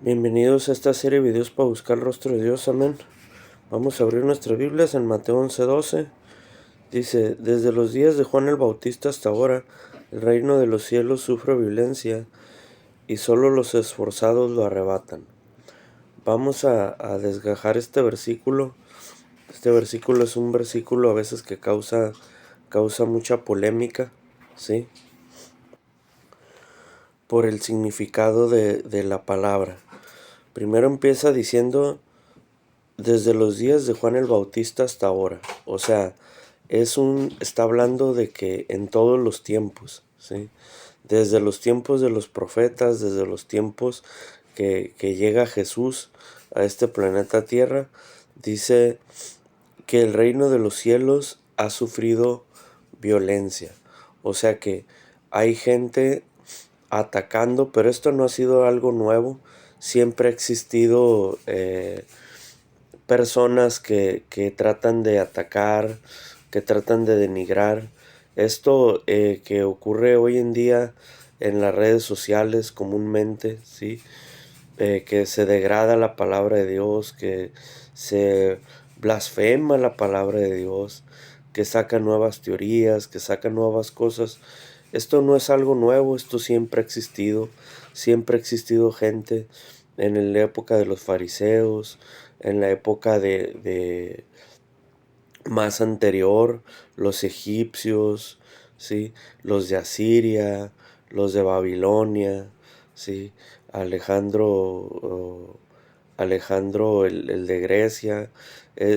Bienvenidos a esta serie de videos para buscar el rostro de Dios, amén. Vamos a abrir nuestras Biblias en Mateo 11:12. Dice, desde los días de Juan el Bautista hasta ahora, el reino de los cielos sufre violencia y solo los esforzados lo arrebatan. Vamos a desgajar este versículo. Este versículo es un versículo a veces que causa mucha polémica, ¿sí? Por el significado de la palabra. Primero empieza diciendo desde los días de Juan el Bautista hasta ahora. O sea, está hablando de que en todos los tiempos, ¿sí? Desde los tiempos de los profetas, desde los tiempos que llega Jesús a este planeta Tierra, dice que el reino de los cielos ha sufrido violencia. O sea que hay gente atacando, pero esto no ha sido algo nuevo. Siempre ha existido personas que tratan de atacar, que tratan de denigrar. Esto que ocurre hoy en día en las redes sociales comúnmente, ¿sí? Que se degrada la palabra de Dios, que se blasfema la palabra de Dios, que saca nuevas teorías, que saca nuevas cosas. Esto no es algo nuevo, esto siempre ha existido gente en la época de los fariseos, en la época de más anterior, los egipcios, ¿sí? Los de Asiria, los de Babilonia, ¿sí? Alejandro el de Grecia,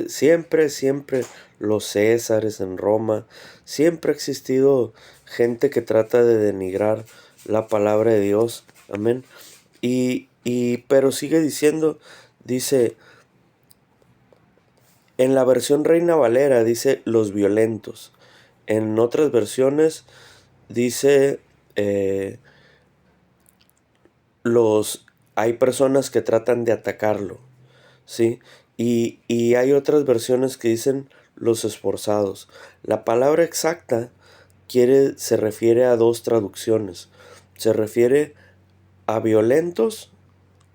siempre los Césares en Roma, siempre ha existido gente que trata de denigrar la palabra de Dios, amén. Pero sigue diciendo, dice, en la versión Reina Valera dice los violentos. En otras versiones dice eh, hay personas que tratan de atacarlo, ¿sí? Y hay otras versiones que dicen los esforzados. La palabra exacta se refiere a dos traducciones. Se refiere a violentos,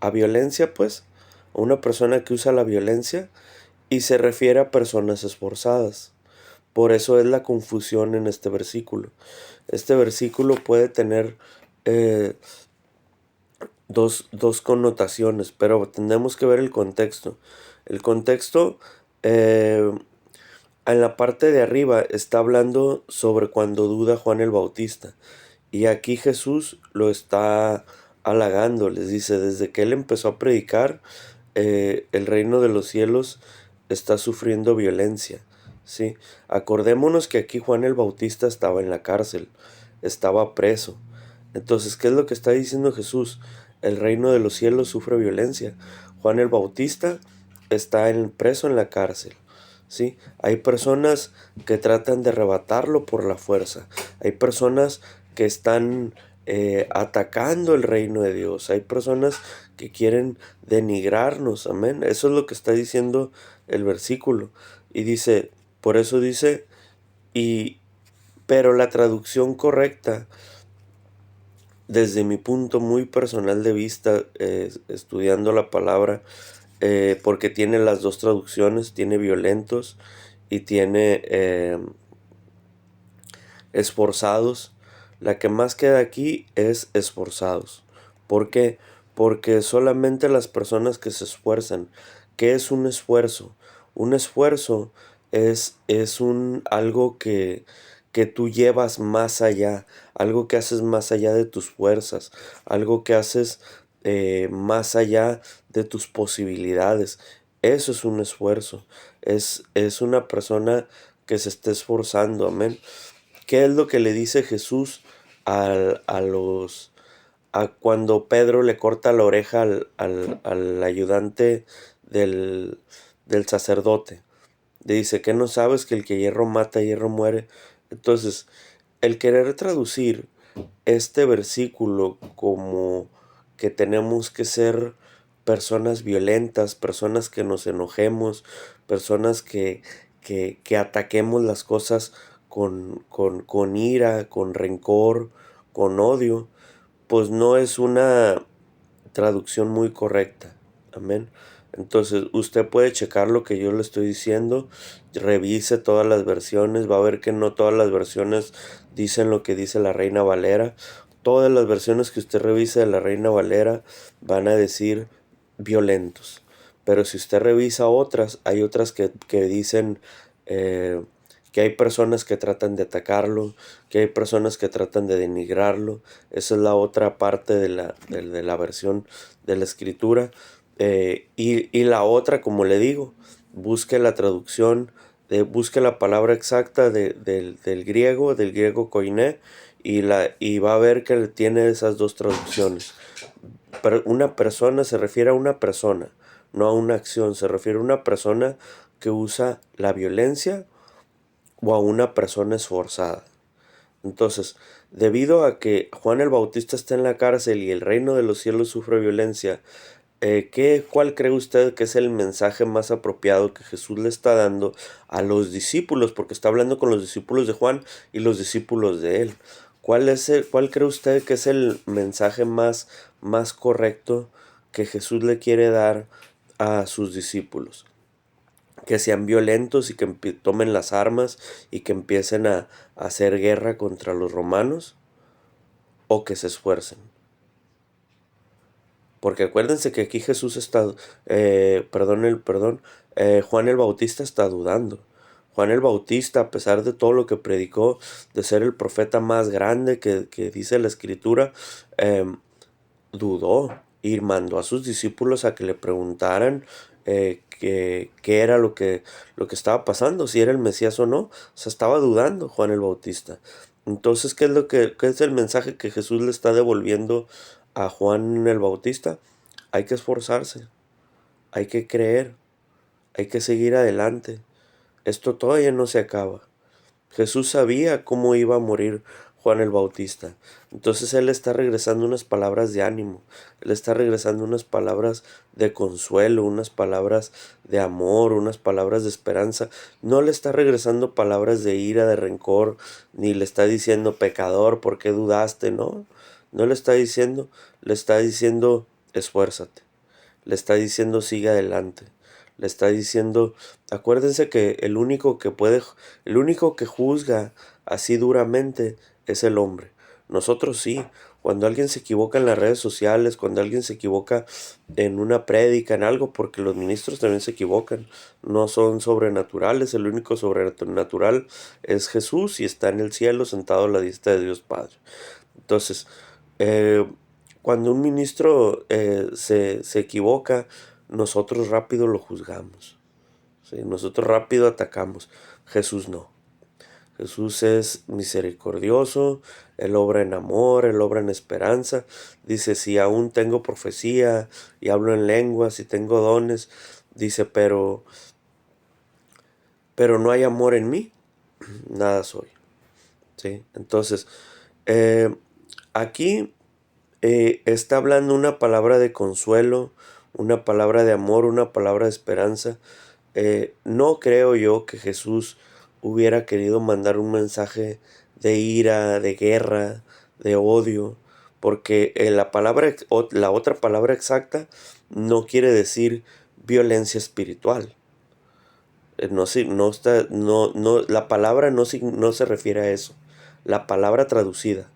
a violencia pues, a una persona que usa la violencia, y se refiere a personas esforzadas. Por eso es la confusión en este versículo. Este versículo puede tener eh, dos connotaciones, pero tenemos que ver el contexto. El contexto en la parte de arriba está hablando sobre cuando duda Juan el Bautista. Y aquí Jesús lo está halagando. Les dice, desde que él empezó a predicar, el reino de los cielos está sufriendo violencia. ¿Sí? Acordémonos que aquí Juan el Bautista estaba en la cárcel, estaba preso. Entonces, ¿qué es lo que está diciendo Jesús? El reino de los cielos sufre violencia. Juan el Bautista está preso en la cárcel. ¿Sí? Hay personas que tratan de arrebatarlo por la fuerza. Hay personas que están atacando el reino de Dios. Hay personas que quieren denigrarnos. Amén. Eso es lo que está diciendo el versículo. Y dice, por eso dice, pero la traducción correcta, desde mi punto muy personal de vista, estudiando la palabra, porque tiene las dos traducciones, tiene violentos y tiene esforzados. La que más queda aquí es esforzados. ¿Por qué? Porque solamente las personas que se esfuerzan. ¿Qué es un esfuerzo? Un esfuerzo es algo que tú llevas más allá, algo que haces más allá de tus fuerzas, algo que haces más allá de tus posibilidades. Eso es un esfuerzo. Es una persona que se está esforzando, amén. ¿Qué es lo que le dice Jesús a cuando Pedro le corta la oreja al ayudante del sacerdote? Le dice, ¿qué no sabes que el que hierro mata, hierro muere? Entonces, el querer traducir este versículo como que tenemos que ser personas violentas, personas que nos enojemos, personas que ataquemos las cosas con ira, con rencor, con odio, pues no es una traducción muy correcta. Amén. Entonces, usted puede checar lo que yo le estoy diciendo, revise todas las versiones, va a ver que no todas las versiones dicen lo que dice la Reina Valera. Todas las versiones que usted revise de la Reina Valera van a decir violentos. Pero si usted revisa otras, hay otras que dicen eh, que hay personas que tratan de atacarlo, que hay personas que tratan de denigrarlo. Esa es la otra parte de la versión de la escritura. Y la otra, como le digo, busque la traducción, busque la palabra exacta del griego koiné, y va a ver que tiene esas dos traducciones. Pero una persona se refiere a una persona, no a una acción, se refiere a una persona que usa la violencia o a una persona esforzada. Entonces, debido a que Juan el Bautista está en la cárcel y el reino de los cielos sufre violencia, ¿cuál cree usted que es el mensaje más apropiado que Jesús le está dando a los discípulos? Porque está hablando con los discípulos de Juan y los discípulos de él. ¿Cuál cree usted que es el mensaje más correcto que Jesús le quiere dar a sus discípulos? Que sean violentos y que tomen las armas y que empiecen a hacer guerra contra los romanos, o que se esfuercen. Porque acuérdense que aquí Jesús está, Juan el Bautista está dudando. Juan el Bautista, a pesar de todo lo que predicó, de ser el profeta más grande que dice la Escritura, dudó y mandó a sus discípulos a que le preguntaran qué era lo que estaba pasando, si era el Mesías o no. O sea, estaba dudando Juan el Bautista. Entonces, ¿qué es el mensaje que Jesús le está devolviendo a Juan el Bautista? Hay que esforzarse, hay que creer, hay que seguir adelante. Esto todavía no se acaba. Jesús sabía cómo iba a morir Juan el Bautista. Entonces Él está regresando unas palabras de ánimo. Él está regresando unas palabras de consuelo, unas palabras de amor, unas palabras de esperanza. No le está regresando palabras de ira, de rencor, ni le está diciendo pecador, ¿por qué dudaste? No, no le está diciendo esfuérzate. Le está diciendo sigue adelante. Le está diciendo, acuérdense que el único que juzga así duramente es el hombre. Nosotros sí. Cuando alguien se equivoca en las redes sociales, cuando alguien se equivoca en una prédica, en algo, porque los ministros también se equivocan, no son sobrenaturales, el único sobrenatural es Jesús y está en el cielo sentado a la diestra de Dios Padre. Entonces, eh, cuando un ministro se equivoca, nosotros rápido lo juzgamos, ¿sí? Nosotros rápido atacamos. Jesús no. Jesús es misericordioso, Él obra en amor, Él obra en esperanza. Dice, si aún tengo profecía y hablo en lenguas y tengo dones, dice, pero no hay amor en mí, nada soy. ¿Sí? Entonces, eh, aquí está hablando una palabra de consuelo, una palabra de amor, una palabra de esperanza. No creo yo que Jesús hubiera querido mandar un mensaje de ira, de guerra, de odio, porque la otra palabra exacta no quiere decir violencia espiritual. La palabra no se refiere a eso. La palabra traducida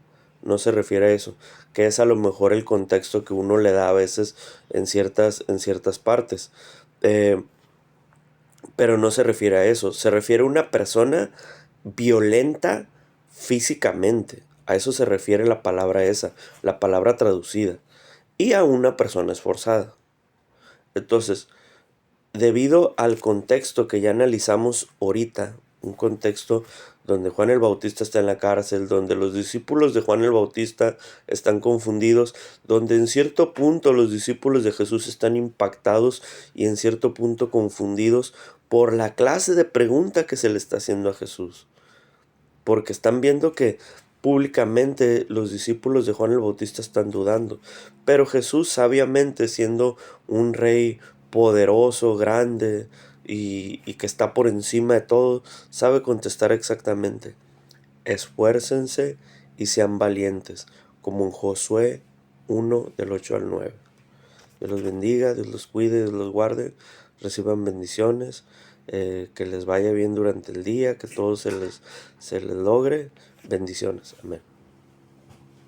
no se refiere a eso, que es a lo mejor el contexto que uno le da a veces en ciertas partes. Eh, pero no se refiere a eso. Se refiere a una persona violenta físicamente. A eso se refiere la palabra esa, la palabra traducida. Y a una persona esforzada. Entonces, debido al contexto que ya analizamos ahorita, un contexto donde Juan el Bautista está en la cárcel, donde los discípulos de Juan el Bautista están confundidos, donde en cierto punto los discípulos de Jesús están impactados y en cierto punto confundidos por la clase de pregunta que se le está haciendo a Jesús. Porque están viendo que públicamente los discípulos de Juan el Bautista están dudando. Pero Jesús, sabiamente, siendo un rey poderoso, grande y que está por encima de todo, sabe contestar exactamente. Esfuércense y sean valientes, como en Josué 1 del 8 al 9. Dios los bendiga, Dios los cuide, Dios los guarde, reciban bendiciones, que les vaya bien durante el día, que todo se les logre. Bendiciones. Amén.